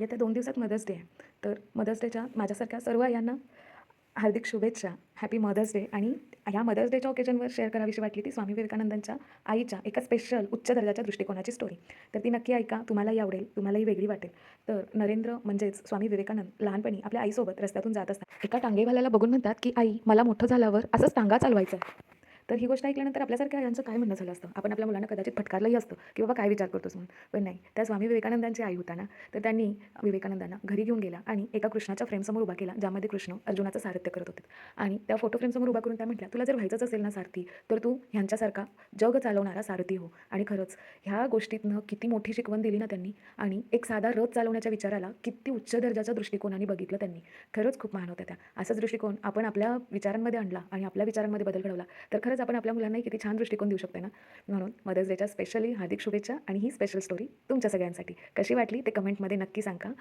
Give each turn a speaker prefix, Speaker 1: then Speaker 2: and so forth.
Speaker 1: येत्या 2 दिवसात mother's day आहे. तर मदर्स डेच्या माझ्यासारख्या सर्व यांना हार्दिक शुभेच्छा. Happy mother's day. आणि ह्या मदर्स डेच्या ओकेजनवर शेअर करावीशी वाटली ती स्वामी विवेकानंदांच्या आईच्या एका स्पेशल उच्च दर्जाच्या दृष्टिकोनाची स्टोरी. तर ती नक्की ऐका. तुम्हालाही आवडेल, तुम्हालाही वेगळी वाटेल. तर नरेंद्र म्हणजेच स्वामी विवेकानंद लहानपणी आपल्या आईसोबत रस्त्यातून जात असतात. एका टांगेवाल्याला बघून म्हणतात, की "आई, मला मोठं झाल्यावर असंच टांगा चालवायचं आहे." तर ही गोष्ट ऐकल्यानंतर आपल्यासारख्या यांचं काय म्हणणं झालं असतं? आपण आपल्या मुलांना कदाचित फटकारलंही असतं, की "बाबा काय विचार करतोस?" म्हणून. पण नाही, त्या स्वामी विवेकानंदांची आई होता ना, तर त्यांनी विवेकानंदांना घरी घेऊन गेला आणि एका कृष्णाच्या फ्रेमसमोर उभा केला, ज्यामध्ये कृष्ण अर्जुनाचं सारथ्य करत होते. आणि त्या फोटो फ्रेमसमोर उभा करून त्या म्हटल्या, "तुला जर व्हायचंच असेल ना सारथी, तर तू ह्यांच्यासारखा जग चालवणारा सारथी हो." आणि खरंच ह्या गोष्टीतनं किती मोठी शिकवण दिली ना त्यांनी. आणि एक साधा रथ चालवण्याच्या विचाराला किती उच्च दर्जाच्या दृष्टिकोनाने बघितलं त्यांनी. खरंच खूप महान होत्या त्या. असाच दृष्टिकोन आपण आपल्या विचारांमध्ये आणला आणि आपल्या विचारांमध्ये बदल घडवला, तर खरंच आपण आपल्या मुलांनाही किती छान दृष्टिकोन देऊ शकतो ना. म्हणून मदर्स डेच्या स्पेशली हार्दिक शुभेच्छा आणि ही स्पेशल स्टोरी तुमच्या सगळ्यांसाठी. कशी वाटली ते कमेंटमध्ये नक्की सांगा.